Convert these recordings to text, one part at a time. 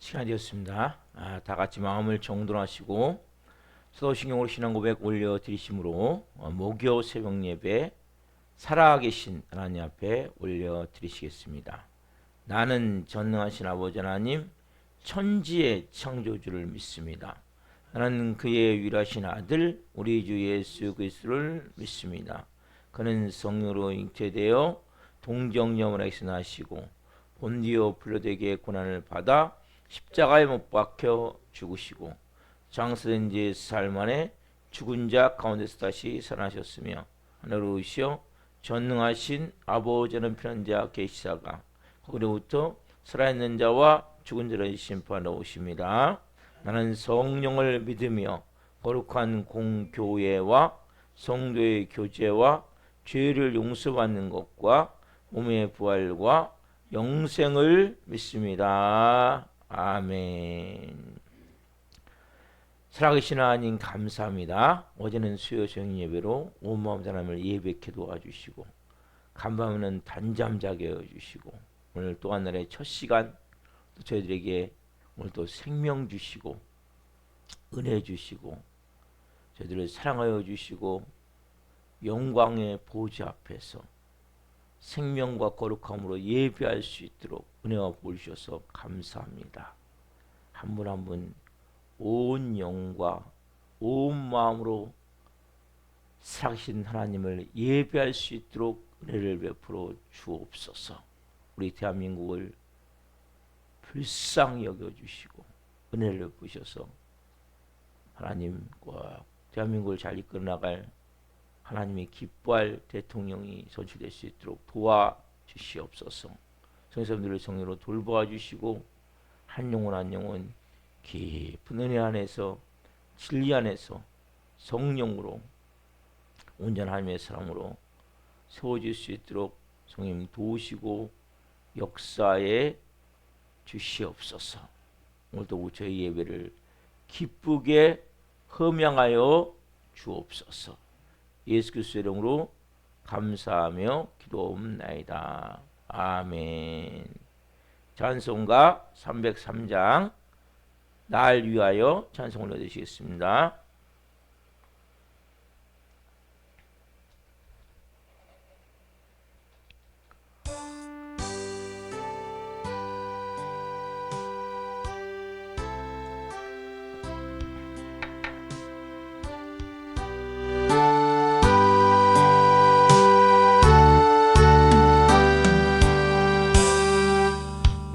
시간이 되었습니다. 다 같이 마음을 정돈하시고 서도신경으로 신앙 고백 올려드리심으로 목요 새벽 예배 살아계신 하나님 앞에 올려드리시겠습니다. 나는 전능하신 아버지 하나님 천지의 창조주를 믿습니다. 나는 그의 유일하신 아들 우리 주 예수 그리스도를 믿습니다. 그는 성령으로 잉태되어 동정녀원에서 나시고 본디오 빌라도에게 고난을 받아 십자가에 못 박혀 죽으시고 장사된 지 사흘 만에 죽은 자 가운데서 다시 살아나셨으며 하늘로 오시어 전능하신 아버지는 편한 자 계시다가 거기로부터 살아있는 자와 죽은 자를 심판하러 오십니다. 나는 성령을 믿으며 거룩한 공교회와 성도의 교제와 죄를 용서받는 것과 몸의 부활과 영생을 믿습니다. 아멘. 살아계신 하나님 감사합니다. 어제는 수요 저녁 예배로 온 마음 하나님을 예배케 도와주시고 간밤에는 단잠 자게 해주시고 오늘 또 한 날의 첫 시간 또 저희들에게 오늘 또 생명 주시고 은혜 주시고 저희들을 사랑하여 주시고 영광의 보좌 앞에서 생명과 거룩함으로 예배할 수 있도록 은혜와 복 주셔서 감사합니다. 한 분 한 분 온 영과 온 마음으로 살아계신 하나님을 예배할 수 있도록 은혜를 베풀어 주옵소서. 우리 대한민국을 불쌍히 여겨주시고 은혜를 베푸셔서 하나님과 대한민국을 잘 이끌어 나갈 하나님이 기뻐할 대통령이 선출될 수 있도록 도와주시옵소서. 성도님들을 성령으로 돌보아 주시고 한 영혼 한 영혼 깊은 은혜 안에서 진리 안에서 성령으로 온전한 하나님의 사랑으로 세워질 수 있도록 성령 도우시고 역사에 주시옵소서. 오늘도 저희 예배를 기쁘게 흠양하여 주옵소서. 예수 그리스도의 이름으로 감사하며 기도옵나이다. 아멘. 찬송가 303장 날 위하여 찬송을 올려드리겠습니다.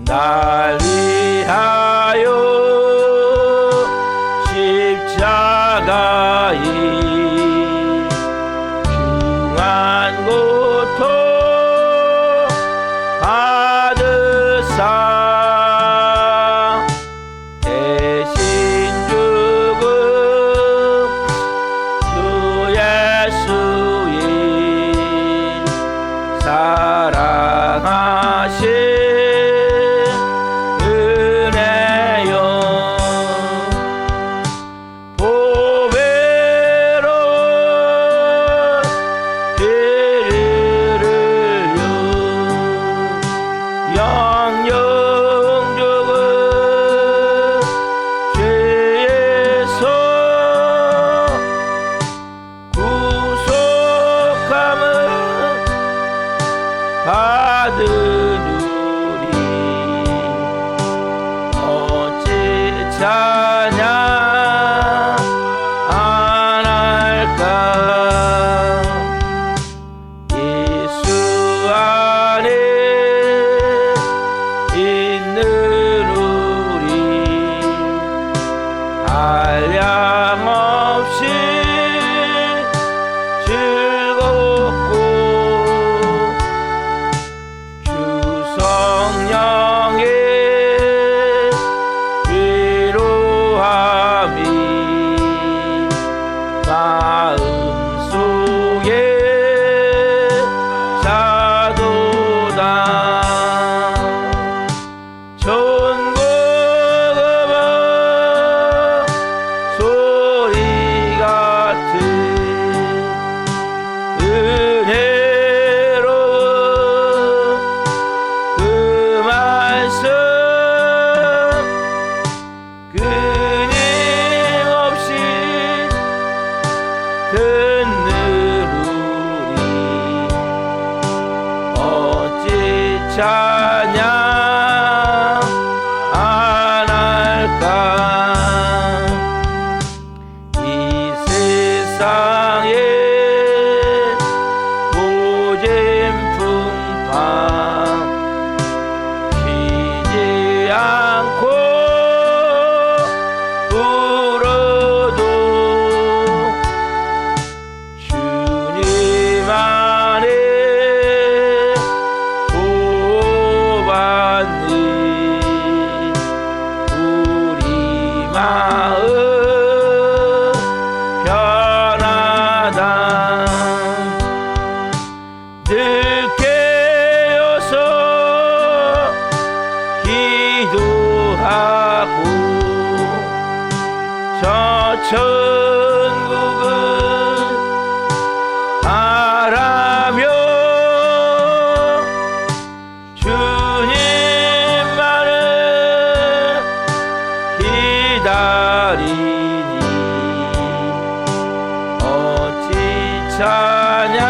날 위하여 십자가의 중한 고통 받으사 대신 죽은 주 예수의 사랑하신 받으누리 어찌 찬양 안 할까 예수 안에 있는 우리 한량없이 즐겁고 성령의 위로함이 마음속에 자도다 천국음은 소리 같은 은혜로운 그 말씀 안 할까. 이 세상에 노잼 풍파 쉬지 않고 불어도 주님 안에 보호받니 우리 마음 편하다. 늘 깨어서 기도하고 저 천국을 바라며 주님만을 기다리니 어찌 찬양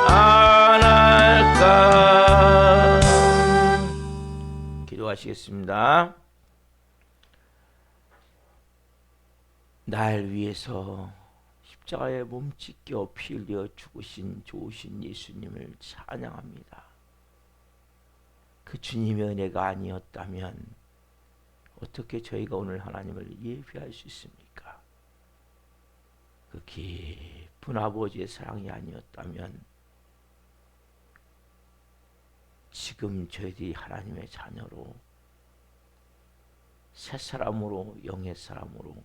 안 할까. 기도하시겠습니다. 날 위해서 십자가에 몸 찢겨 피 흘려 죽으신 좋으신 예수님을 찬양합니다. 그 주님의 은혜가 아니었다면 어떻게 저희가 오늘 하나님을 예배할 수 있습니까? 그 깊은 아버지의 사랑이 아니었다면 지금 저희들이 하나님의 자녀로 새 사람으로 영의 사람으로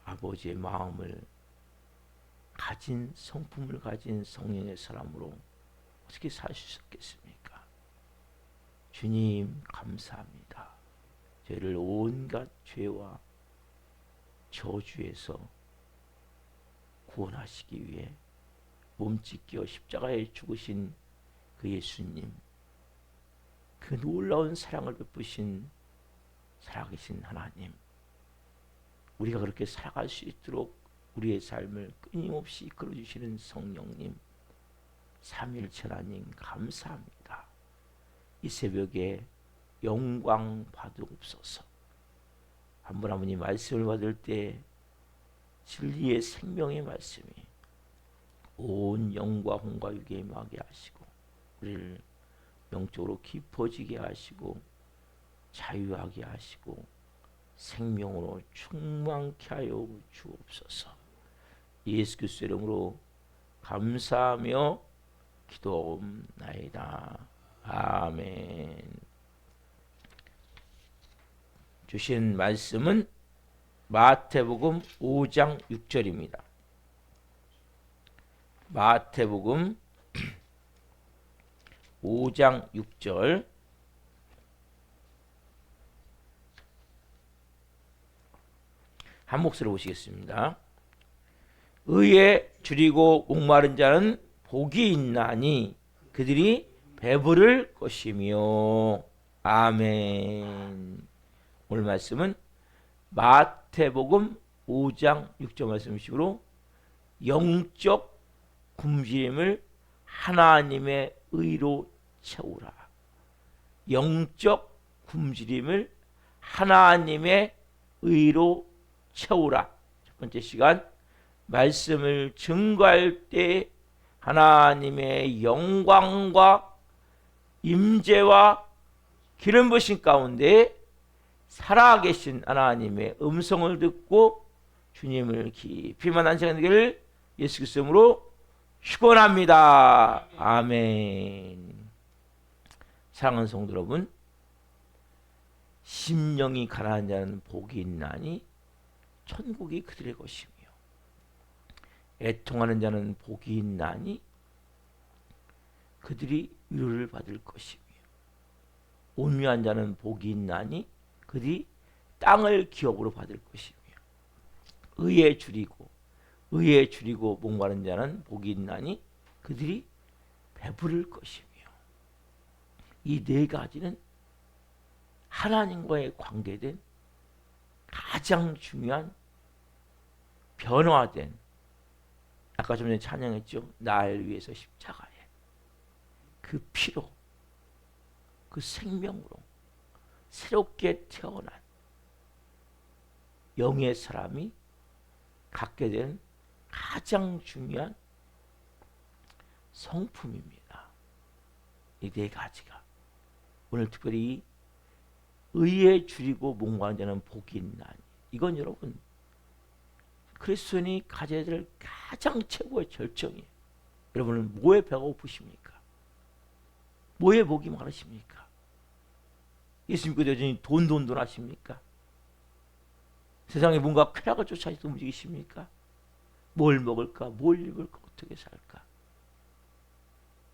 아버지의 마음을 가진 성품을 가진 성령의 사람으로 어떻게 살 수 있었겠습니까? 주님 감사합니다. 저희를 온갖 죄와 저주에서 구원하시기 위해 몸찢겨 십자가에 죽으신 그 예수님, 그 놀라운 사랑을 베푸신 살아계신 하나님, 우리가 그렇게 살아갈 수 있도록 우리의 삶을 끊임없이 이끌어주시는 성령님, 삼위일체 하나님 감사합니다. 이 새벽에 영광 받으옵소서. 한 분 한 분이 말씀을 받을 때 진리의 생명의 말씀이 온 영과 혼과 육에 임하게 하시고 우리를 영적으로 깊어지게 하시고 자유하게 하시고 생명으로 충만케 하여 주옵소서. 예수 그리스도의 이름으로 감사하며 기도옵나이다. 아멘. 주신 말씀은 마태복음 5장 6절입니다. 마태복음 5장 6절 한 목소리로 보시겠습니다. 의에 줄이고 목마른 자는 복이 있나니 그들이 배부를 것이며. 아멘. 오늘 말씀은 마태복음 5장 6절 말씀이시므로 영적 굶주림을 하나님의 의로 채우라. 영적 굶주림을 하나님의 의로 채우라. 첫 번째 시간 말씀을 증거할 때 하나님의 영광과 임재와 기름 부으심 가운데 살아계신 하나님의 음성을 듣고 주님을 깊이 만난 시간 되기를 예수 그리스도 이름으로 축원합니다. 아멘. 사랑하는 성도 여러분, 심령이 가난한 자는 복이 있나니 천국이 그들의 것이며 애통하는 자는 복이 있나니 그들이 위로를 받을 것이며 온유한 자는 복이 있나니 그들이 땅을 기업으로 받을 것이며 의에 줄이고 목마른 자는 복이 있나니 그들이 배부를 것이며. 이 네 가지는 하나님과의 관계된 가장 중요한 변화된, 아까 좀 전에 찬양했죠, 날 위해서 십자가에 그 그 피로, 그 생명으로 새롭게 태어난 영의 사람이 갖게 된 가장 중요한 성품입니다. 이 네 가지가 오늘 특별히 의에 줄이고 목마른 자는 복이 있나니, 이건 여러분 그리스도인이 가져야 될 가장 최고의 절정이에요. 여러분은 뭐에 배가 고프십니까? 뭐에 목이 마르십니까? 예수님 그 여전히 돈 하십니까? 세상에 뭔가 쾌락을 쫓아서 움직이십니까? 뭘 먹을까? 뭘 입을까? 어떻게 살까?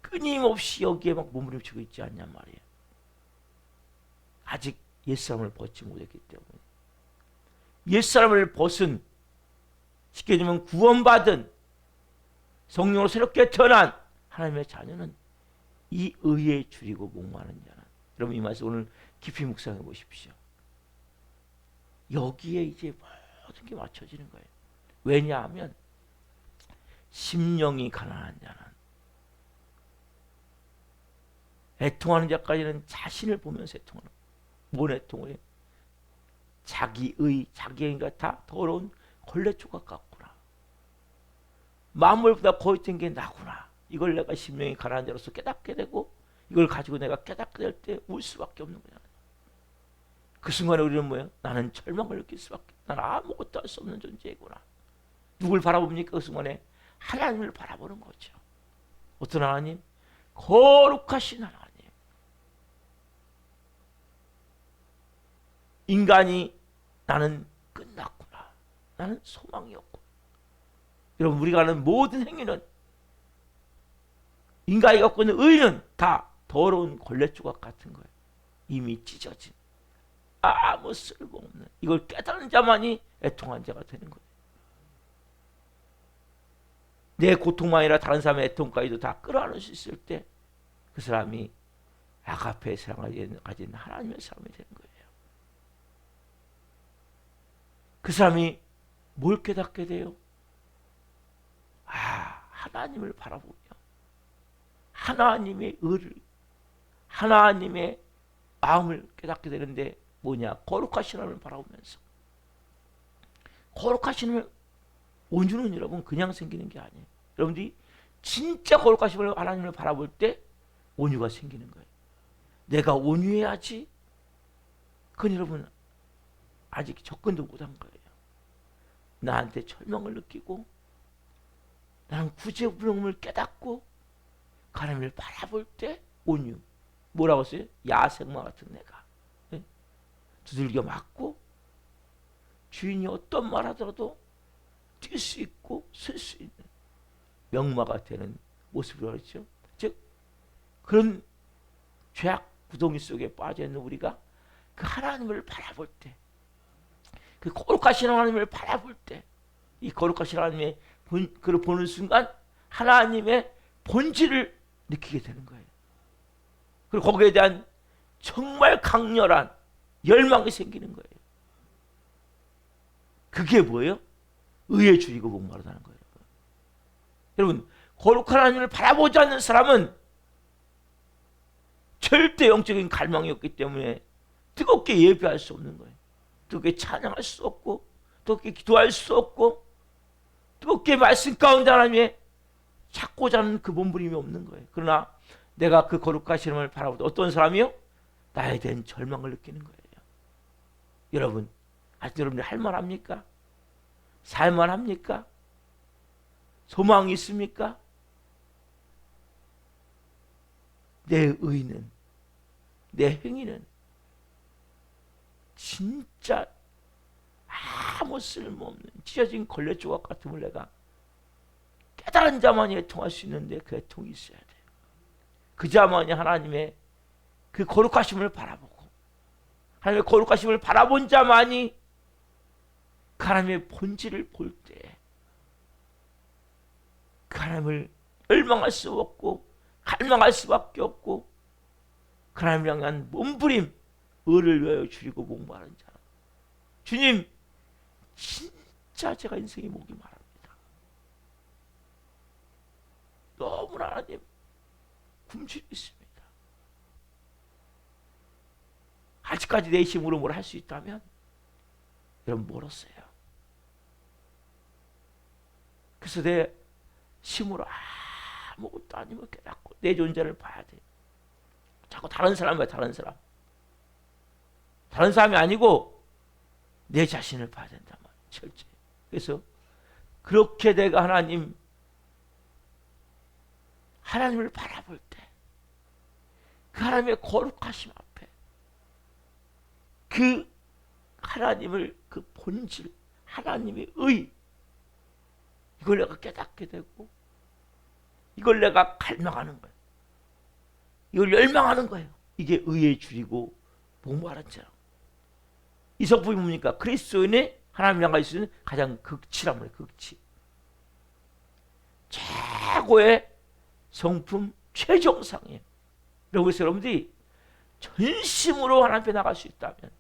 끊임없이 여기에 막 몸부림치고 있지 않냐 말이에요. 아직 옛사람을 벗지 못했기 때문에. 옛사람을 벗은, 쉽게 얘기하면 구원받은 성령으로 새롭게 태어난 하나님의 자녀는 이 의에 줄이고 목마른 자는, 여러분 이 말씀 오늘 깊이 묵상해 보십시오. 여기에 이제 모든 게 맞춰지는 거예요. 왜냐하면 심령이 가난한 자는, 애통하는 자까지는 자신을 보면서 애통하는, 뭔 애통을 해요? 자기의, 자기가 다 더러운 걸레 조각 같구나. 만물보다 거의 된 게 나구나. 이걸 내가 심령이 가난한 자로서 깨닫게 되고, 이걸 가지고 내가 깨닫게 될 때 울 수밖에 없는 거잖아요. 그 순간에 우리는 뭐예요? 나는 절망을 느낄 수밖에, 나는 아무것도 할 수 없는 존재이구나. 누굴 바라봅니까? 그 순간에 하나님을 바라보는 거죠. 어떤 하나님? 거룩하신 하나님. 인간이 나는 끝났구나. 나는 소망이 없고. 여러분 우리가 하는 모든 행위는, 인간이 갖고 있는 의는 다 더러운 걸레조각 같은 거예요. 이미 찢어진, 아무 쓸모없는, 이걸 깨달은 자만이 애통한 자가 되는 거예요. 내 고통만 아니라 다른 사람의 애통까지도 다 끌어안을 수 있을 때 그 사람이 아가페의 사랑을 가진 하나님의 사람이 되는 거예요. 그 사람이 뭘 깨닫게 돼요? 하나님을 바라보며 하나님의 의를, 하나님의 마음을 깨닫게 되는데, 뭐냐? 거룩하신 하나님을 바라보면서. 거룩하신 온유는 여러분 그냥 생기는 게 아니에요. 여러분들이 진짜 거룩하신 하나님을 바라볼 때 온유가 생기는 거예요. 내가 온유해야지. 그건 여러분 아직 접근도 못한 거예요. 나한테 절망을 느끼고, 나는 구제불능을 깨닫고 하나님을 바라볼 때 온유. 뭐라고 했어요? 야생마 같은 내가, 네? 두들겨 맞고 주인이 어떤 말 하더라도 뛸 수 있고 쓸 수 있는 명마가 되는 모습이라고 했죠. 즉 그런 죄악 구덩이 속에 빠져있는 우리가 그 하나님을 바라볼 때, 그 거룩하신 하나님을 바라볼 때, 이 거룩하신 하나님의 그를 보는 순간 하나님의 본질을 느끼게 되는 거예요. 그리고 거기에 대한 정말 강렬한 열망이 생기는 거예요. 그게 뭐예요? 의에 줄이고 목마르다는 거예요. 여러분, 거룩한 하나님을 바라보지 않는 사람은 절대 영적인 갈망이 없기 때문에 뜨겁게 예배할 수 없는 거예요. 뜨겁게 찬양할 수 없고, 뜨겁게 기도할 수 없고, 뜨겁게 말씀 가운데 하나님의 찾고자 하는 그 몸부림이 없는 거예요. 그러나 내가 그 거룩하신 하나님을 바라볼 때 어떤 사람이요? 나에 대한 절망을 느끼는 거예요. 여러분, 아직 여러분들 할만합니까? 살만합니까? 소망이 있습니까? 내 의는, 내 행위는 진짜 아무 쓸모없는 찢어진 걸레조각 같음을 내가 깨달은 자만이 애통할 수 있는데, 그 애통이 있어야 돼요. 그 자만이 하나님의 그 거룩하심을 바라보고, 하나님의 거룩하심을 바라본 자만이 그 하나님의 본질을 볼 때 그 하나님을 열망할 수 없고 갈망할 수밖에 없고, 그 하나님을 향한 몸부림, 의를 위하여 줄이고 목마른 자. 주님, 진짜 제가 인생이 목이 마릅니다. 너무나 하나님 굶주리고 있습니다. 아직까지 내 힘으로 뭘 할 수 있다면 여러분 멀었어요. 그래서 내 힘으로 아무것도 아니면 깨닫고 내 존재를 봐야 돼. 자꾸 다른 사람이야. 다른 사람이 아니고 내 자신을 봐야 된다. 철저히. 그래서 그렇게 내가 하나님을 바라볼 때 그 하나님의 거룩하심 앞에 그 하나님을 그 본질 하나님의 의 이걸 내가 깨닫게 되고 이걸 내가 갈망하는 거예요. 이걸 열망하는 거예요. 이게 의에 줄이고 목마른 자라. 이 성품이 뭡니까? 그리스도인의 하나님 향할 수 있는 가장 극치란 말이에요. 극치. 최고의 성품 최정상이에요. 그래서 여러분들이 전심으로 하나님 앞에 나갈 수 있다면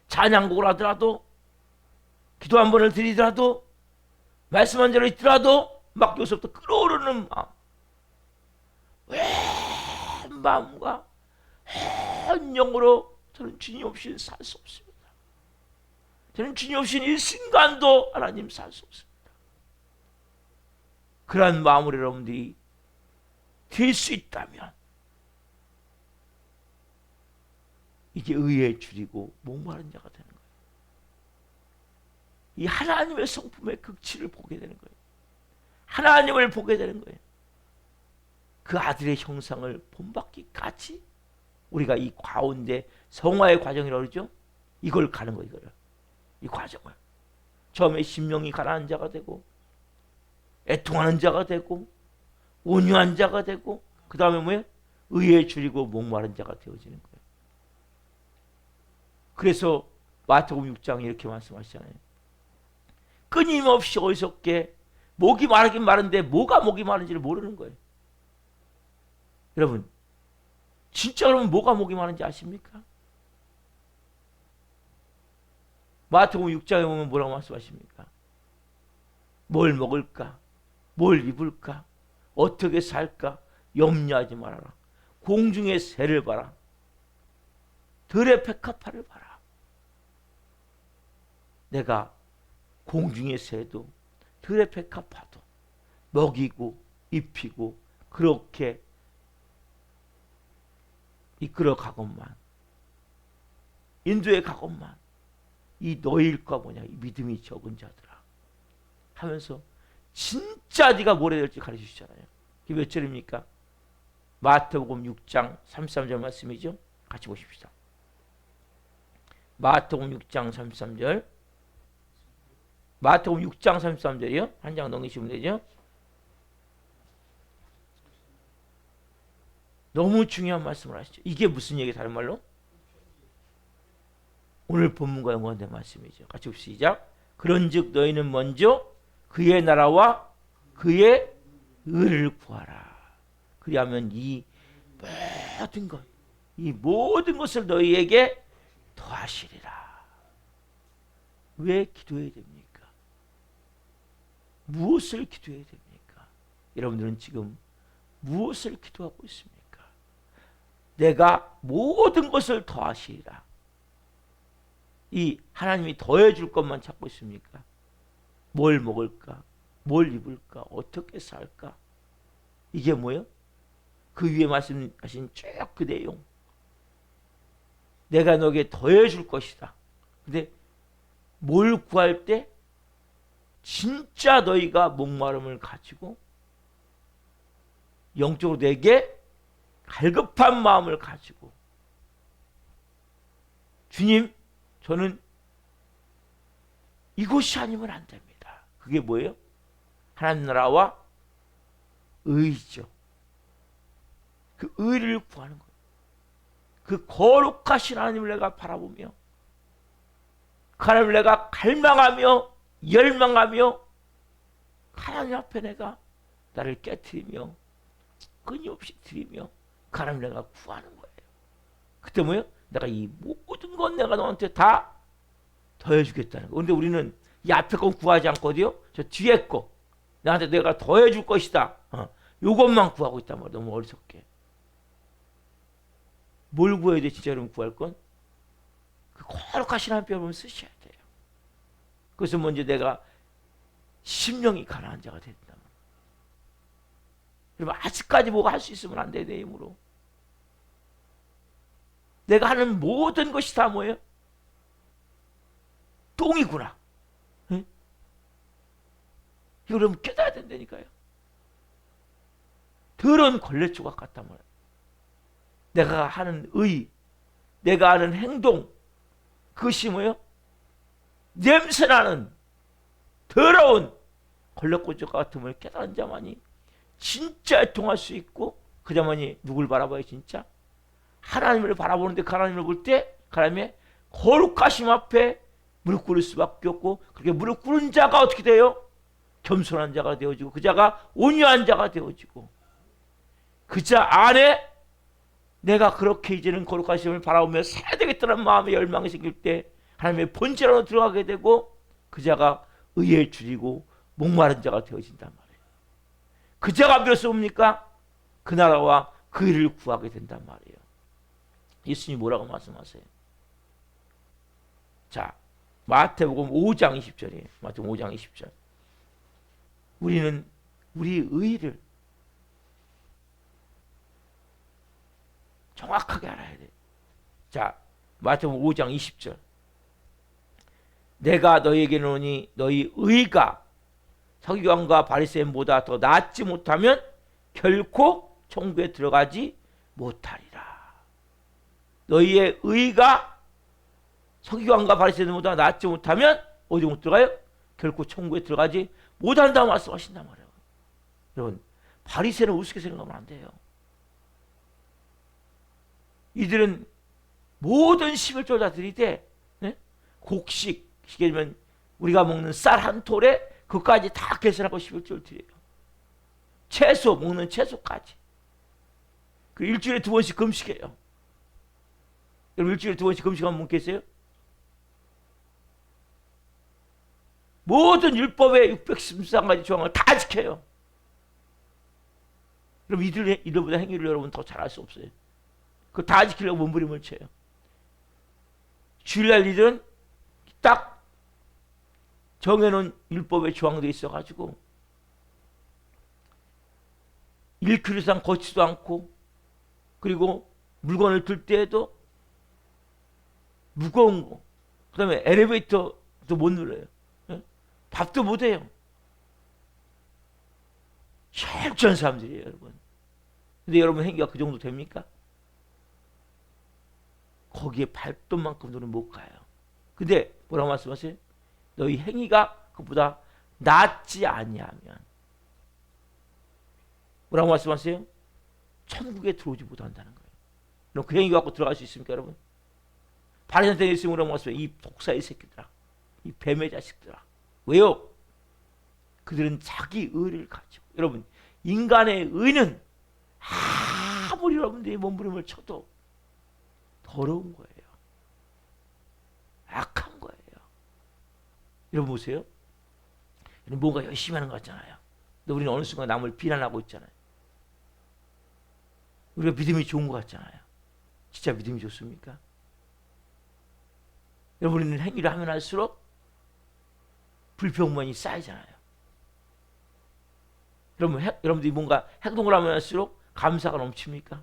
찬양곡을 하더라도 기도 한 번을 드리더라도 말씀 한 절을 있더라도 막 여기서부터 끓어오르는 마음 온 마음과 온 영으로 저는 주님 없이는 살 수 없습니다. 저는 주님 없이는 이 순간도 하나님 살 수 없습니다. 그러한 마음으로 여러분들이 될 수 있다면 이게 의에 줄이고 목마른 자가 되는 거예요. 이 하나님의 성품의 극치를 보게 되는 거예요. 하나님을 보게 되는 거예요. 그 아들의 형상을 본받기까지 우리가 이 가운데 성화의 과정이라고 그러죠. 이걸 가는 거예요. 이 과정을. 처음에 심령이 가라앉은 자가 되고 애통하는 자가 되고 온유한 자가 되고 그 다음에 뭐예요? 의에 줄이고 목마른 자가 되어지는 거예요. 그래서 마태복음 6장에 이렇게 말씀하시잖아요. 끊임없이 어리석게 목이 마르긴 마른데 뭐가 목이 마른지를 모르는 거예요. 여러분 진짜 그러면 뭐가 목이 마른지 아십니까? 마태복음 6장에 보면 뭐라고 말씀하십니까? 뭘 먹을까? 뭘 입을까? 어떻게 살까? 염려하지 말아라. 공중의 새를 봐라. 들의 백합화를 봐라. 내가 공중의 새도 들의 백합화도 먹이고 입히고 그렇게 이끌어 가건만 인도에 가건만 이 너희일까 뭐냐 이 믿음이 적은 자들아 하면서 진짜 네가 뭘 해야 될지 가르쳐주잖아요. 그게 몇 절입니까? 마태복음 6장 33절 말씀이죠. 같이 보십시다. 마태복음 6장 33절 마태복음 6장 33절이요. 한 장 넘기시면 되죠. 너무 중요한 말씀을 하시죠. 이게 무슨 얘기 다른 말로? 오늘 본문과 연관된 말씀이죠. 같이 시작. 그런즉 너희는 먼저 그의 나라와 그의 의를 구하라. 그리하면 이 모든 것을 너희에게 더하시리라. 왜 기도해야 됩니까? 무엇을 기도해야 됩니까? 여러분들은 지금 무엇을 기도하고 있습니까? 내가 모든 것을 더하시리라. 이 하나님이 더해 줄 것만 찾고 있습니까? 뭘 먹을까? 뭘 입을까? 어떻게 살까? 이게 뭐예요? 그 위에 말씀하신 쭉 그 내용. 내가 너에게 더해 줄 것이다. 근데 뭘 구할 때 진짜 너희가 목마름을 가지고 영적으로 내게 갈급한 마음을 가지고 주님 저는 이것이 아니면 안 됩니다. 그게 뭐예요? 하나님 나라와 의죠. 그 의를 구하는 거예요. 그 거룩하신 하나님을 내가 바라보며 그 하나님을 내가 갈망하며 열망하며 하나님 앞에 내가 나를 깨트리며 끊임없이 드리며 그 하나님을 내가 구하는 거예요. 그때 뭐예요? 내가 이 모든 건 내가 너한테 다 더해주겠다는 거예요. 그런데 우리는 이 앞에 건 구하지 않거든요. 저 뒤에 거 나한테 내가 더해줄 것이다. 요것만 구하고 있단 말이야. 너무 어리석게. 뭘 구해야 돼? 진짜 여러분 구할 건? 그 거룩하신 하나님 여러분 쓰셔야 돼요. 그래서 먼저 내가 심령이 가난한 자가 된다. 여러분 아직까지 뭐가 할 수 있으면 안 돼. 내 힘으로. 내가 하는 모든 것이 다 뭐예요? 똥이구나. 응? 이거 여러분 깨달아야 된다니까요. 더러운 걸레조각 같단 말이에요. 내가 하는 의, 내가 하는 행동, 그것이 뭐예요? 냄새나는 더러운 걸레조각 같음을 깨달은 자만이 진짜 애통할 수 있고, 그 자만이 누굴 바라봐요? 진짜 하나님을 바라보는데, 그 하나님을 볼 때 하나님의 거룩하심 앞에 무릎 꿇을 수밖에 없고, 그렇게 무릎 꿇은 자가 어떻게 돼요? 겸손한 자가 되어지고, 그 자가 온유한 자가 되어지고, 그 자 안에 내가 그렇게 이제는 거룩하심을 바라보며 살아야 되겠다는 마음의 열망이 생길 때 하나님의 본질 안으로 들어가게 되고, 그 자가 의에 줄이고 목마른 자가 되어진단 말이에요. 그 자가 비로소 뭡니까? 그 나라와 그 일을 구하게 된단 말이에요. 예수님이 뭐라고 말씀하세요? 자, 마태복음 5장 20절이에요. 마태복음 5장 20절. 우리는 우리 의를 정확하게 알아야 돼. 자, 마태복음 5장 20절. 내가 너희에게 이르노니 너희 의가 서기관과 바리새인보다 더 낫지 못하면 결코 천국에 들어가지 못하리라. 너희의 의가 서기관과 바리새인보다 낫지 못하면 어디 못 들어가요? 결코 천국에 들어가지 못한다고 말씀하신단 말이에요. 여러분, 바리새인은 우습게 생각하면 안 돼요. 이들은 모든 11조자들이 돼. 네? 곡식, 쉽게 말하면 우리가 먹는 쌀 한 톨에 그까지 다 계산하고 11조를 드려요. 채소, 먹는 채소까지. 그 일주일에 2번씩 금식해요. 여러분 일주일에 2번씩 금식하면 분 계세요? 모든 율법의 613가지 조항을 다 지켜요. 그럼 이들보다 행위를 여러분 더 잘할 수 없어요. 그거 다 지키려고 몸부림을 쳐요. 주일날 이들은 딱 정해놓은 율법의 조항들이 있어가지고 1km 이상 걷지도 않고, 그리고 물건을 들 때에도 무거운 거, 그 다음에 엘리베이터도 못 눌러요. 밥도 못 해요. 철저한 사람들이에요, 여러분. 근데 여러분 행위가 그 정도 됩니까? 거기에 발톱만큼 너는 못 가요. 근데 뭐라고 말씀하세요? 너희 행위가 그보다 낫지 아니하면 뭐라고 말씀하세요? 천국에 들어오지 못한다는 거예요. 그럼 그 행위 갖고 들어갈 수 있습니까, 여러분? 바리새인들이 있으면 뭐라고 말씀하세요? 이 독사의 새끼들아, 이 뱀의 자식들아. 왜요? 그들은 자기 의를 가지고, 여러분 인간의 의는 아무리 여러분들이 몸부림을 쳐도 더러운 거예요. 악한 거예요. 여러분 보세요. 뭔가 열심히 하는 것 같잖아요. 근데 우리는 어느 순간 남을 비난하고 있잖아요. 우리가 믿음이 좋은 것 같잖아요. 진짜 믿음이 좋습니까? 여러분, 우리는 행위를 하면 할수록 불평만이 쌓이잖아요. 여러분들이 뭔가 행동을 하면 할수록 감사가 넘칩니까?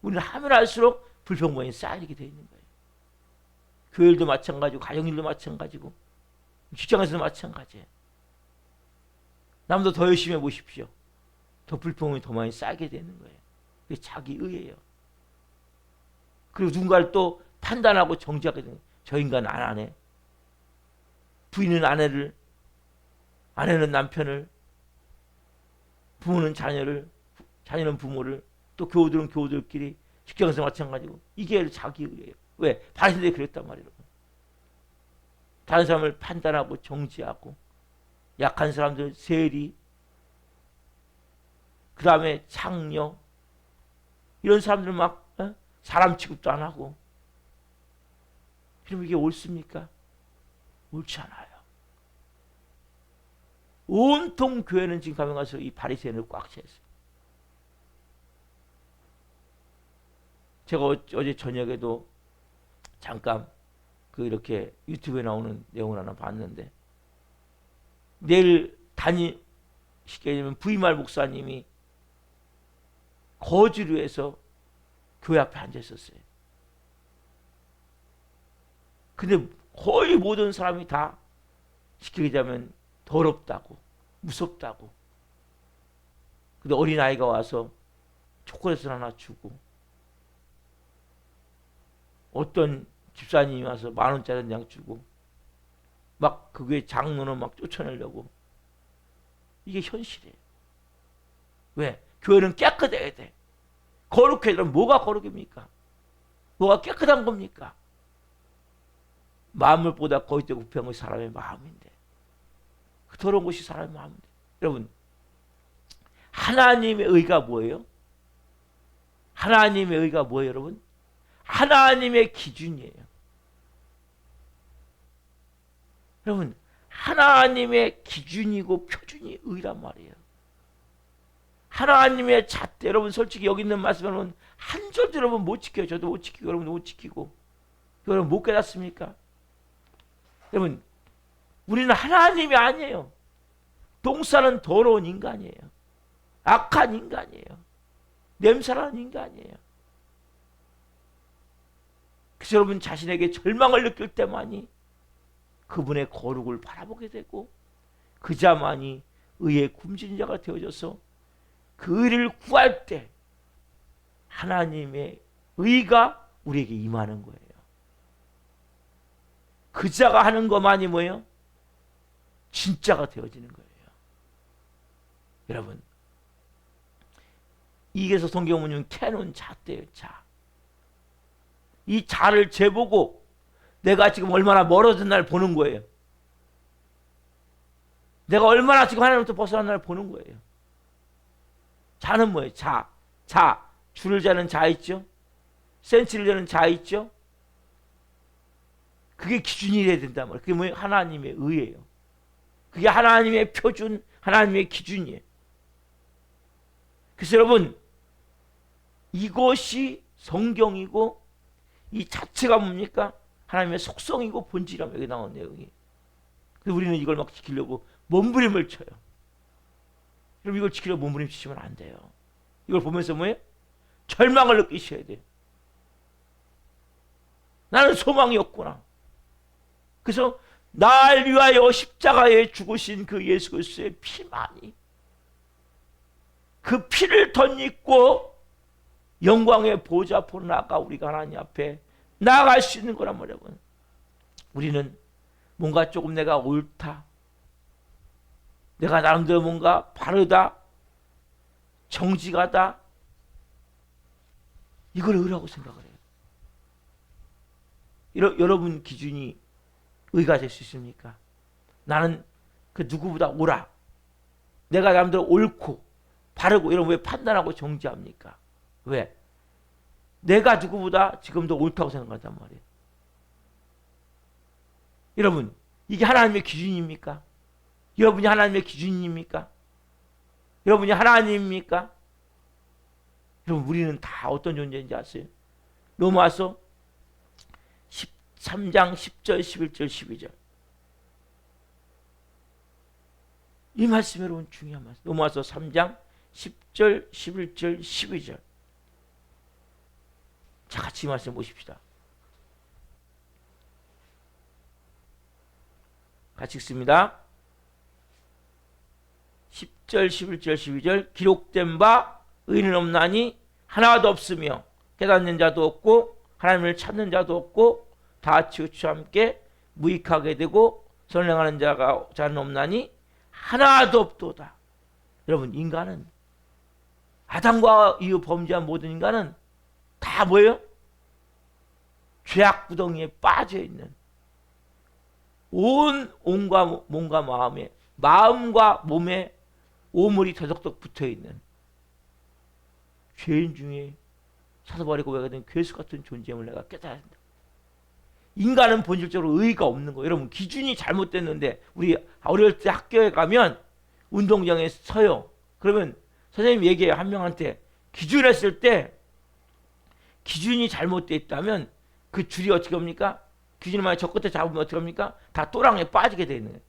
우리는 하면 할수록 불평만이 쌓이게 되어 있는 거예요. 교회일도 마찬가지고, 가정일도 마찬가지고, 직장에서도 마찬가지예요. 남도 더 열심히 해보십시오. 더 불평이 더 많이 쌓이게 되는 거예요. 그게 자기 의예요. 그리고 누군가를 또 판단하고 정지하게 되는 거예요. 저 인간은 안 하네. 부인은 아내를, 아내는 남편을, 부모는 자녀를, 자녀는 부모를, 또 교우들은 교우들끼리, 직장에서 마찬가지고. 이게 자기 의예요. 왜? 바리새인들이 그랬단 말이에요. 다른 사람을 판단하고 정지하고, 약한 사람들 세리, 그 다음에 창녀, 이런 사람들 막 사람 취급도 안 하고. 그럼 이게 옳습니까? 옳지 않아요. 온통 교회는 지금 가면 가서 이 바리새인을 꽉 차 있어요. 제가 어제 저녁에도 잠깐 그 이렇게 유튜브에 나오는 내용을 하나 봤는데, 내일 쉽게 얘기하면 부임할 목사님이 거주로 해서 교회 앞에 앉아 있었어요. 근데 거의 모든 사람이 다 쉽게 얘기하면 더럽다고, 무섭다고. 근데 어린아이가 와서 초콜릿을 하나 주고, 어떤 집사님이 와서 10,000원짜리 한 장 주고, 막 그게 장로는 막 쫓아내려고. 이게 현실이에요. 왜? 교회는 깨끗해야 돼. 거룩해야 되면 뭐가 거룩입니까? 뭐가 깨끗한 겁니까? 만물보다 거짓되고 부패한 것이 사람의 마음인데, 그 더러운 것이 사람의 마음인데. 여러분, 하나님의 의가 뭐예요? 하나님의 의가 뭐예요, 여러분? 하나님의 기준이에요. 여러분, 하나님의 기준이고 표준이 의란 말이에요. 하나님의 잣대, 여러분 솔직히 여기 있는 말씀 여러분 한 절도 여러분 못 지켜요. 저도 못 지키고 여러분도 못 지키고. 여러분 못 깨닫습니까? 여러분, 우리는 하나님이 아니에요. 동사는 더러운 인간이에요. 악한 인간이에요. 냄새나는 인간이에요. 그래서 여러분 자신에게 절망을 느낄 때만이 그분의 거룩을 바라보게 되고, 그자만이 의의 굶주린 자가 되어져서 그 의를 구할 때 하나님의 의가 우리에게 임하는 거예요. 그자가 하는 것만이 뭐예요? 진짜가 되어지는 거예요. 여러분, 이게서 성경문은 캐논 잣대예요. 자, 이 자를 재보고 내가 지금 얼마나 멀어진 날 보는 거예요. 내가 얼마나 지금 하나님부터 벗어난 날 보는 거예요. 자는 뭐예요? 자. 줄을 재는 자 있죠? 센치를 재는 자 있죠? 그게 기준이 돼야 된단 말이에요. 그게 뭐예요? 하나님의 의예요. 그게 하나님의 표준, 하나님의 기준이에요. 그래서 여러분, 이것이 성경이고 이 자체가 뭡니까? 하나님의 속성이고 본질이라고 여기 나온 내용이. 그래서 우리는 이걸 막 지키려고 몸부림을 쳐요. 여러분, 이걸 지키려고 몸부림 치시면 안 돼요. 이걸 보면서 뭐예요? 절망을 느끼셔야 돼요. 나는 소망이 없구나. 그래서 날 위하여 십자가에 죽으신 그 예수 그리스도의 피만이, 그 피를 덧입고 영광의 보좌 앞으로 나아가 우리가 하나님 앞에 나아갈 수 있는 거란 말이에요. 우리는 뭔가 조금 내가 옳다, 내가 나름대로 뭔가 바르다, 정직하다, 이걸 의라고 생각을 해요. 여러분 기준이 의가 될 수 있습니까? 나는 그 누구보다 옳아, 내가 나름대로 옳고 바르고, 이런 왜 판단하고 정지합니까? 왜? 내가 누구보다 지금도 옳다고 생각한단 말이에요. 여러분, 이게 하나님의 기준입니까? 여러분이 하나님의 기준입니까? 여러분이 하나님입니까? 여러분, 우리는 다 어떤 존재인지 아세요? 로마서 13장 10절 11절 12절, 이 말씀이 여러분 중요한 말씀. 로마서 3장 10절 11절 12절. 자, 같이 이 말씀 보십시다. 같이 읽습니다. 10절 11절 12절. 기록된 바 의인은 없나니 하나도 없으며 깨닫는 자도 없고 하나님을 찾는 자도 없고 다 치우쳐 함께 무익하게 되고 선행하는 자는 없나니 하나도 없도다. 여러분, 인간은, 아담과 이후 범죄한 모든 인간은 다 뭐예요? 죄악 구덩이에 빠져있는, 온과 몸과 마음과 몸에 오물이 더덕덕 붙어있는 죄인 중에 사도 바울이 고백하던 괴수 같은 존재임을 내가 깨달아야 한다. 인간은 본질적으로 의의가 없는 거예요. 여러분, 기준이 잘못됐는데, 우리 어릴 때 학교에 가면 운동장에 서요. 그러면 선생님 얘기해요. 한 명한테 기준했을 때 기준이 잘못되어 있다면 그 줄이 어떻게 합니까? 기준을 만약 저 끝에 잡으면 어떻게 합니까? 다 또랑에 빠지게 되어 있는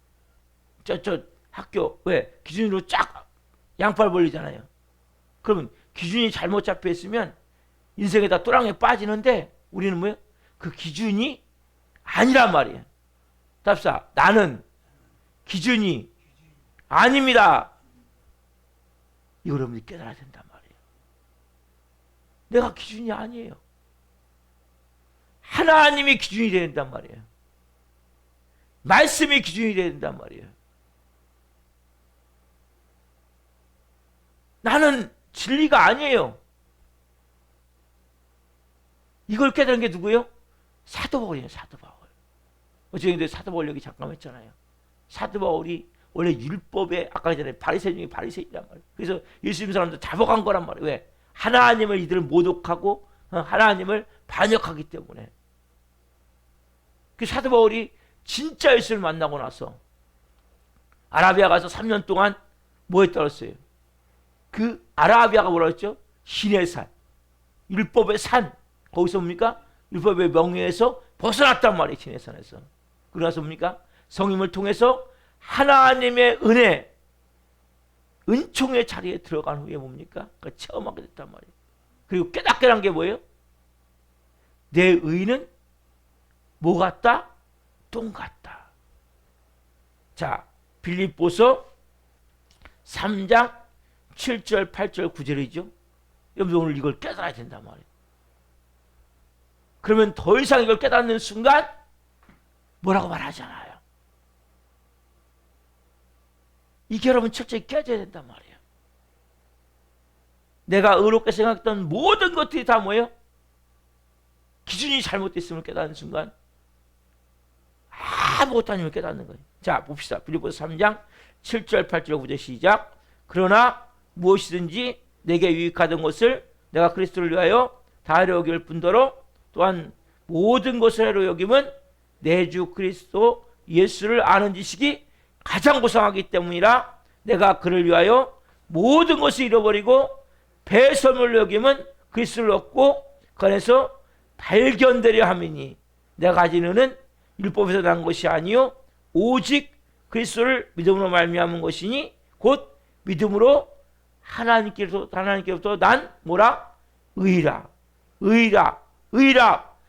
거예요. 저 학교 왜? 기준으로 쫙 양팔 벌리잖아요. 그러면 기준이 잘못 잡혀 있으면 인생에 다 또랑에 빠지는데 우리는 뭐예요? 그 기준이 아니란 말이에요. 답사, 나는 기준이 아닙니다. 이걸 여러분이 깨달아야 된단 말이에요. 내가 기준이 아니에요. 하나님이 기준이 되어야 된단 말이에요. 말씀이 기준이 되어야 된단 말이에요. 나는 진리가 아니에요. 이걸 깨달은 게 누구예요? 사도 바울이에요. 사도 바울. 어제 사도 바울 얘기 잠깐 했잖아요. 사도 바울이 원래 율법에 아까 전에 바리새인 중에 바리새인이란 말이에요. 그래서 예수 믿는 사람들 잡아간 거란 말이에요. 왜? 하나님을 이들을 모독하고 하나님을 반역하기 때문에. 그 사도 바울이 진짜 예수를 만나고 나서 아라비아 가서 3년 동안 뭐 했다고 했어요? 그 아라비아가 뭐라고 했죠? 신의 산, 율법의 산. 거기서 뭡니까? 율법의 명예에서 벗어났단 말이에요. 신의 산에서. 그러나서 뭡니까? 성령을 통해서 하나님의 은혜, 은총의 자리에 들어간 후에 뭡니까? 그걸 체험하게 됐단 말이에요. 그리고 깨닫게 한 게 뭐예요? 내 의는 뭐 같다? 똥 같다. 자, 빌립보서 3장 7절, 8절, 9절이죠. 여러분 오늘 이걸 깨달아야 된단 말이에요. 그러면 더 이상 이걸 깨닫는 순간 뭐라고 말하잖아요. 이게 여러분 철저히 깨져야 된단 말이에요. 내가 의롭게 생각했던 모든 것들이 다 뭐예요? 기준이 잘못됐음을 깨닫는 순간 아무것도 아니면 깨닫는 거예요. 자, 봅시다. 빌립보서 3장 7절, 8절, 9절 시작. 그러나 무엇이든지 내게 유익하던 것을 내가 그리스도를 위하여 다하려 여길 뿐더러 또한 모든 것을 하려 여김은 내 주 그리스도 예수를 아는 지식이 가장 고상하기 때문이라. 내가 그를 위하여 모든 것을 잃어버리고 배설물로 여김은 그리스도를 얻고 그 안에서 발견되려 함이니 내가 가진 은은 율법에서 난 것이 아니요 오직 그리스도를 믿음으로 말미암은 것이니 곧 믿음으로 하나님께로부터 난 뭐라? 의라.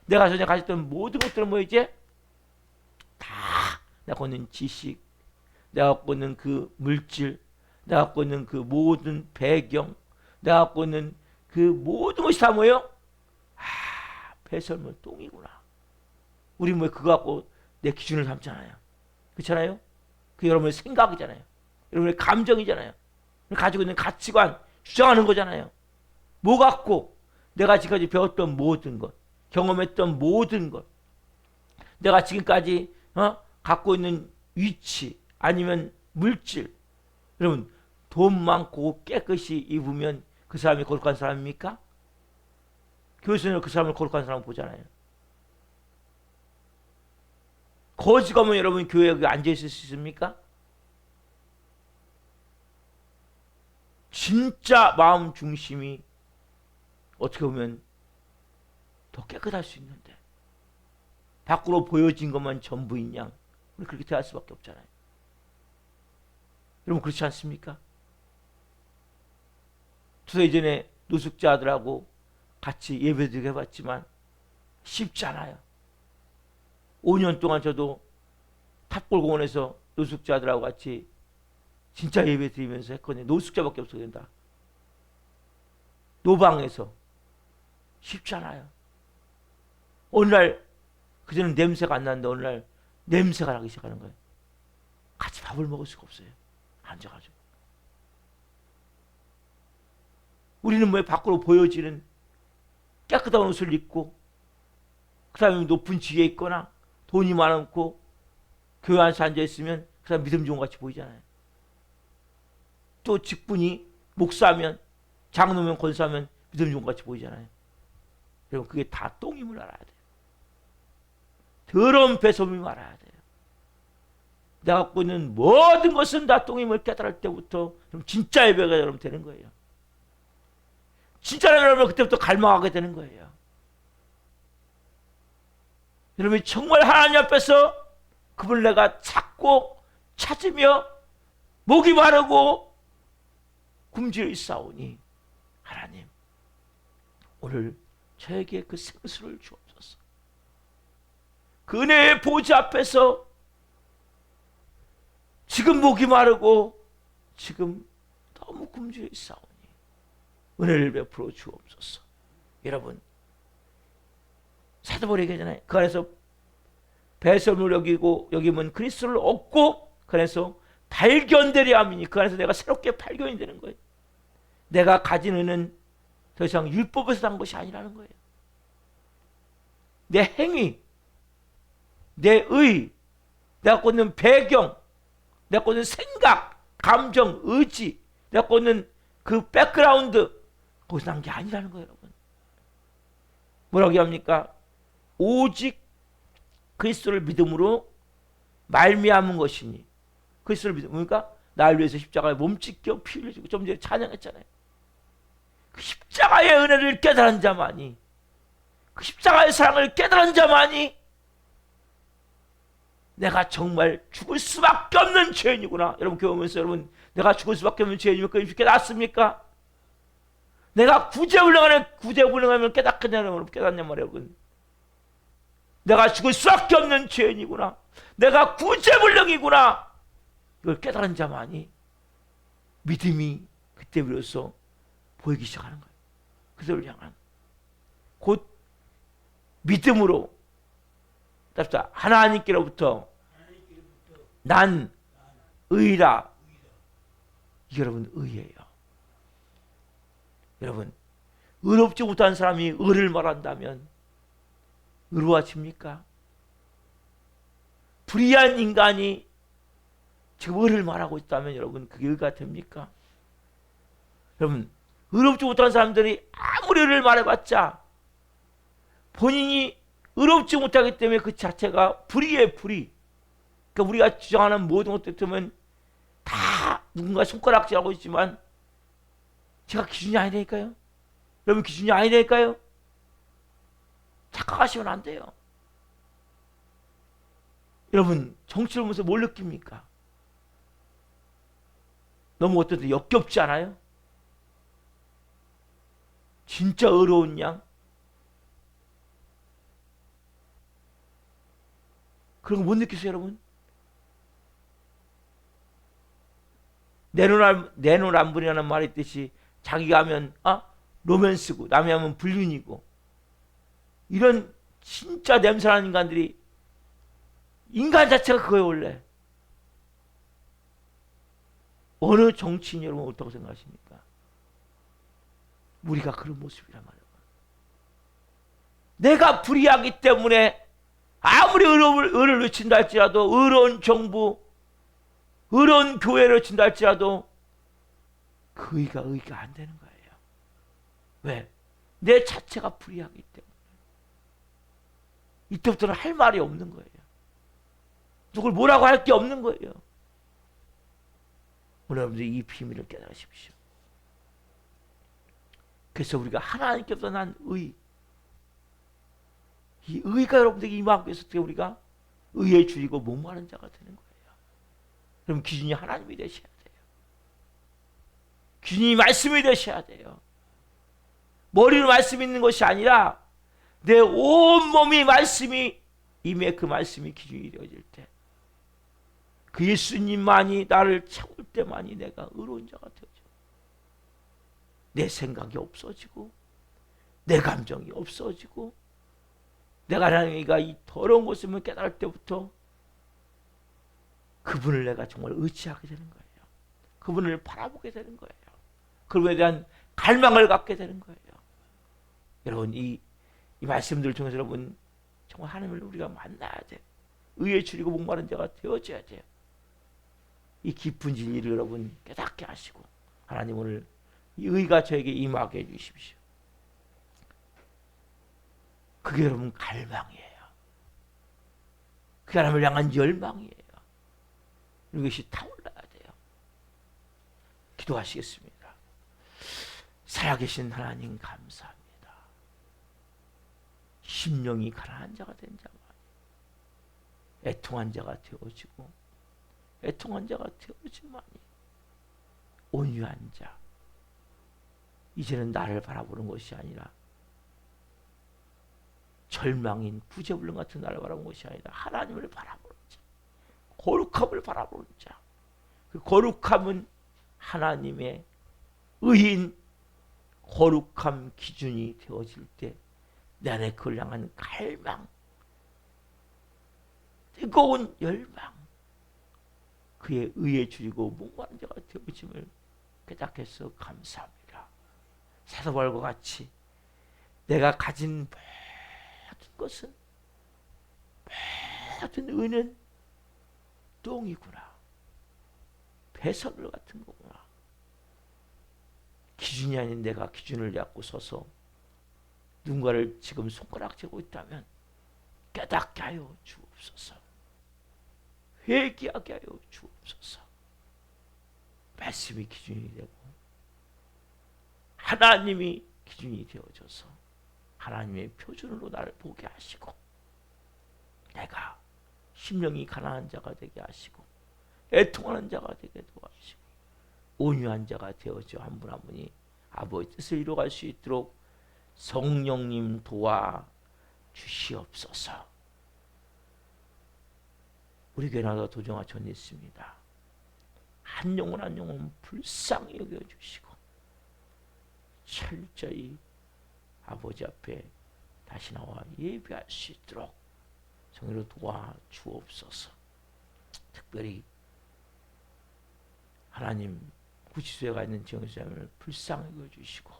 내가 전에 가졌던 모든 것들은 뭐 이제 다 내가 갖고 있는 지식, 내가 갖고 있는 그 물질, 내가 갖고 있는 그 모든 배경, 내가 갖고 있는 그 모든 것이 다 뭐예요? 배설물 똥이구나. 우리 뭐 그거 갖고 내 기준을 삼잖아요. 그렇잖아요? 그 여러분의 생각이잖아요. 여러분의 감정이잖아요. 가지고 있는 가치관 주장하는 거잖아요. 뭐 갖고 내가 지금까지 배웠던 모든 것, 경험했던 모든 것, 내가 지금까지 갖고 있는 위치 아니면 물질. 여러분 돈 많고 깨끗이 입으면 그 사람이 거룩한 사람입니까? 교회에서는 그 사람을 거룩한 사람 보잖아요. 거지 가면 여러분 교회에 앉아있을 수 있습니까? 진짜 마음 중심이 어떻게 보면 더 깨끗할 수 있는데 밖으로 보여진 것만 전부인 양 우리 그렇게 대할 수밖에 없잖아요. 여러분 그렇지 않습니까? 저도 예전에 노숙자들하고 같이 예배드리게 해봤지만 쉽지 않아요. 5년 동안 저도 탑골공원에서 노숙자들하고 같이 진짜 예배 드리면서 했거든요. 노숙자밖에 없어요. 된다. 노방에서 쉽지 않아요. 어느 날 그전엔 냄새가 안 나는데 어느 날 냄새가 나기 시작하는 거예요. 같이 밥을 먹을 수가 없어요. 앉아가지고. 우리는 뭐 밖으로 보여지는 깨끗한 옷을 입고 그 사람이 높은 지위에 있거나 돈이 많고 교회 안에서 앉아있으면 그 사람 믿음 좋은 것 같이 보이잖아요. 또 직분이 목사면 장로면 권사면 믿음 좋은 것 같이 보이잖아요. 그럼 그게 다 똥임을 알아야 돼요. 더러운 배설물임을 알아야 돼요. 내가 갖고 있는 모든 것은 다 똥임을 깨달을 때부터 진짜 예배가 여러분 되는 거예요. 진짜 여러분 그때부터 갈망하게 되는 거예요. 여러분이 정말 하나님 앞에서 그분을 내가 찾고 찾으며 목이 마르고 굶주려 있사오니 하나님 오늘 저에게 그 생수를 주옵소서. 그 은혜의 보좌 앞에서 지금 목이 마르고 지금 너무 굶주려 있사오니 은혜를 베풀어 주옵소서. 여러분 사도 바울이 얘기하잖아요. 그 안에서 배설물 여기면 그리스도를 얻고 그 안에서 발견되려 함이니 그 안에서 내가 새롭게 발견이 되는 거예요. 내가 가진 은은 더 이상 율법에서 난 것이 아니라는 거예요. 내 행위, 내 의, 내가 갖고 있는 배경, 내가 갖고 있는 생각, 감정, 의지, 내가 갖고 있는 그 백그라운드 거기서 난 게 아니라는 거예요. 여러분 뭐라고 합니까? 오직 그리스도를 믿음으로 말미암은 것이니 그리스도를 믿으니까 날 위해서 십자가에 몸찢겨 피 흘리고 좀 전에 찬양했잖아요. 그 십자가의 은혜를 깨달은 자만이 그 십자가의 사랑을 깨달은 자만이 내가 정말 죽을 수밖에 없는 죄인이구나. 여러분 교회 오면서 여러분 내가 죽을 수밖에 없는 죄인이면 그게 깨닫습니까? 내가 구제불능하면 깨닫겠냐는 여러분 깨닫냔 말이에요. 여러분 내가 죽을 수밖에 없는 죄인이구나. 내가 구제불능이구나. 이걸 깨달은 자만이 믿음이 그때 비로소 보이기 시작하는 거예요. 그들을 향한 곧 믿음으로 답사 하나님께로부터 난 의라. 이게 여러분 의예요. 여러분 의롭지 못한 사람이 의를 말한다면 의로워집니까? 불의한 인간이 지금 의를 말하고 있다면 여러분 그게 의가 됩니까? 여러분 의롭지 못한 사람들이 아무리 의를 말해봤자 본인이 의롭지 못하기 때문에 그 자체가 불의의 불의. 그러니까 우리가 주장하는 모든 것들 보면 다 누군가 손가락질하고 있지만 제가 기준이 아니라니까요. 여러분 기준이 아니라니까요. 착각하시면 안 돼요. 여러분 정치를 보면서 뭘 느낍니까? 너무 어떤 때 역겹지 않아요? 진짜 의로운 양? 그런 거 못 느끼세요 여러분? 내 눈 안 부리라는 말이 있듯이 자기가 하면 로맨스고 남이 하면 불륜이고 이런 진짜 냄새나는 인간들이 인간 자체가 그거예요 원래. 어느 정치인이 여러분 옳다고 생각하십니까? 우리가 그런 모습이란 말이에요. 내가 불의하기 때문에 아무리 의를 외친다 할지라도 의로운 정부, 의로운 교회를 외친다 할지라도 그 의가 안 되는 거예요. 왜? 내 자체가 불의하기 때문에. 이때부터는 할 말이 없는 거예요. 누굴 뭐라고 할 게 없는 거예요. 오늘 여러분들이 이 비밀을 깨달으십시오. 그래서 우리가 하나님께서 난 의, 이 의가 여러분들에게 임하기 위해서 어떻게 우리가 의에 줄이고 목마른 자가 되는 거예요. 그럼 기준이 하나님이 되셔야 돼요. 기준이 말씀이 되셔야 돼요. 머리로 말씀이 있는 것이 아니라 내 온몸이 말씀이 임해 그 말씀이 기준이 되어질 때 그 예수님만이 나를 채울 때만이 내가 의로운 자가 되어져. 내 생각이 없어지고 내 감정이 없어지고 내가 하나님이가 이 더러운 것을 깨달을 때부터 그분을 내가 정말 의지하게 되는 거예요. 그분을 바라보게 되는 거예요. 그분에 대한 갈망을 갖게 되는 거예요. 여러분 이 말씀들을 통해서 여러분 정말 하나님을 우리가 만나야 돼. 의에 줄이고 목마른 자가 되어져야 돼요. 이 깊은 진리를 여러분 깨닫게 하시고 하나님 오늘 이 의가 저에게 임하게 해주십시오. 그게 여러분 갈망이에요. 그 하나님을 향한 열망이에요. 이것이 타올라야 돼요. 기도하시겠습니다. 살아계신 하나님 감사합니다. 심령이 가난한 자가 된 자만 애통한 자가 되어지고 애통한 자가 되어지만이 온유한 자, 이제는 나를 바라보는 것이 아니라 절망인 구제불능 같은 나를 바라보는 것이 아니라 하나님을 바라보는 자, 거룩함을 바라보는 자. 그 거룩함은 하나님의 의인 거룩함 기준이 되어질 때 내 안에 그걸 향한 갈망, 뜨거운 열망, 그의 의에 줄이고 목마른 자가 되어짐을 깨닫겠어 감사합니다. 사도 바울과 같이 내가 가진 모든 것은, 모든 의는 똥이구나, 배설물 같은 거구나. 기준이 아닌 내가 기준을 잡고 서서 누군가를 지금 손가락질하고 있다면 깨닫게 하여 주옵소서. 회개하게 하여 주옵소서. 말씀이 기준이 되고 하나님이 기준이 되어져서 하나님의 표준으로 나를 보게 하시고 내가 심령이 가난한 자가 되게 하시고 애통하는 자가 되게 도와주시고 온유한 자가 되어져 한 분 한 분이 아버지 뜻을 이루어갈 수 있도록 성령님 도와 주시옵소서. 우리 교회마다 도정아 전에 있습니다. 한 영혼 한 영혼 불쌍히 여겨주시고 철저히 아버지 앞에 다시 나와 예배할 수 있도록 성령으로 도와 주옵소서. 특별히 하나님 구치소에 가 있는 지영사님을 불쌍히 여겨주시고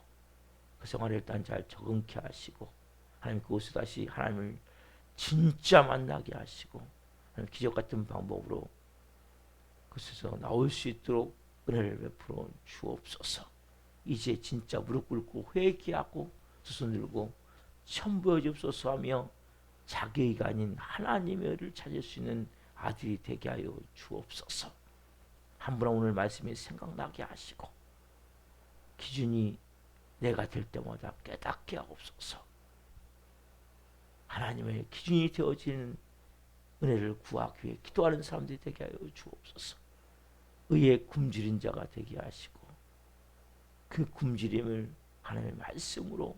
그 생활을 일단 잘 적응케 하시고 하나님 그곳에 다시 하나님을 진짜 만나게 하시고 기적 같은 방법으로 그곳에서 나올 수 있도록 은혜를 베풀어 주옵소서. 이제 진짜 무릎 꿇고 회개하고 두 손 들고 처음 보여주옵소서 하며 자기가 아닌 하나님의 의를 찾을 수 있는 아들이 되게 하여 주옵소서. 한 분은 오늘 말씀이 생각나게 하시고 기준이 내가 될 때마다 깨닫게 하옵소서. 하나님의 기준이 되어지는 은혜를 구하기 위해 기도하는 사람들이 되게 하여 주옵소서. 의의 굶주린 자가 되게 하시고 그 굶주림을 하나님의 말씀으로,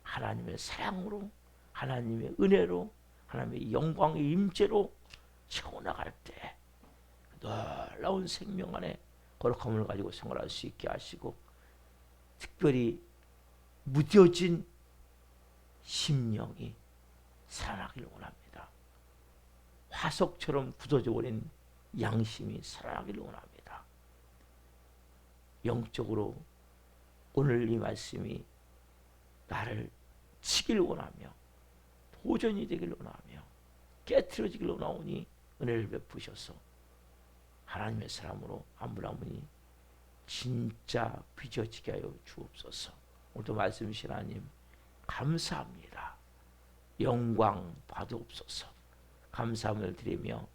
하나님의 사랑으로, 하나님의 은혜로, 하나님의 영광의 임재로 채워나갈 때 놀라운 생명 안에 거룩함을 가지고 생활할 수 있게 하시고 특별히 무뎌진 심령이 살아나기를 원합니다. 화석처럼 굳어져 버린 양심이 살아나기를 원합니다. 영적으로 오늘 이 말씀이 나를 치기를 원하며 도전이 되기를 원하며 깨트려지기를 원하오니 은혜를 베푸셔서 하나님의 사람으로 한 분 한 분이 진짜 빚어지게 하여 주옵소서. 오늘도 말씀이신 하나님 감사합니다. 영광 받으옵소서. 감사함을 드리며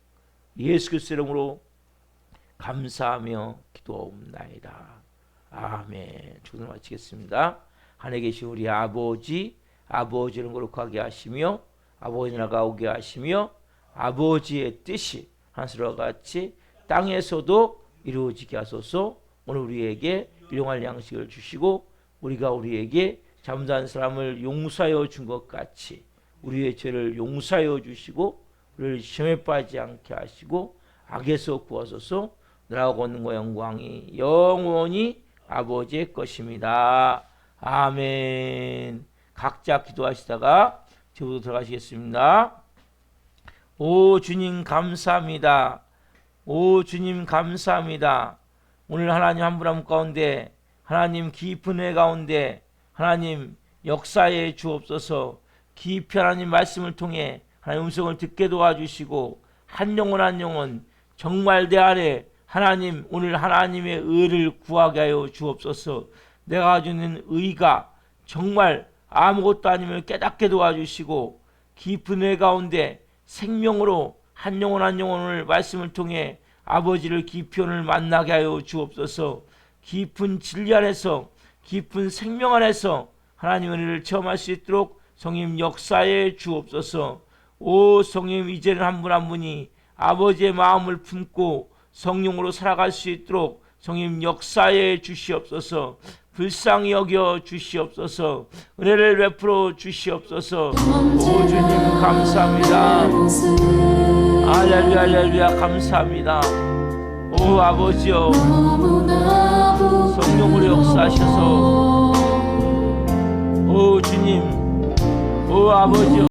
예수 그리스도의 이름으로 감사하며 기도하옵나이다. 아멘. 주기도 마치겠습니다. 하늘에 계신 우리 아버지, 아버지를 거룩하게 하시며 아버지 나라가 오게 하시며 아버지의 뜻이 하늘과 같이 땅에서도 이루어지게 하소서. 오늘 우리에게 일용할 양식을 주시고 우리가 우리에게 잘못한 사람을 용서하여 준 것 같이 우리의 죄를 용서하여 주시고 우리를 시험에 빠지지 않게 하시고 악에서 구하소서. 나라가 권능과 영광이 영원히 아버지의 것입니다. 아멘. 각자 기도하시다가 저부터 들어가시겠습니다. 오 주님 감사합니다. 오 주님 감사합니다. 오늘 하나님 한 분 한 분 가운데 하나님 깊은 애 가운데 하나님 역사에 주옵소서. 깊이 하나님 말씀을 통해 하나님 음성을 듣게 도와주시고 한 영혼 한 영혼 정말 내 안에 하나님 오늘 하나님의 의를 구하게 하여 주옵소서. 내가 가지고 있는 의가 정말 아무것도 아님을 깨닫게 도와주시고 깊은 애 가운데 생명으로 한 영혼 한 영혼을 말씀을 통해 아버지를 깊이 오늘 만나게 하여 주옵소서. 깊은 진리 안에서, 깊은 생명 안에서 하나님의 은혜를 체험할 수 있도록 성령 역사해 주옵소서. 오 성령, 이제는 한 분 한 분이 아버지의 마음을 품고 성령으로 살아갈 수 있도록 성령 역사해 주시옵소서. 불쌍히 여겨 주시옵소서. 은혜를 베풀어 주시옵소서. 오 주님 감사합니다. 할렐루야 할렐루야 감사합니다. 오 아버지여, 성령으로 역사하셔서 오 주님, 오 아버지여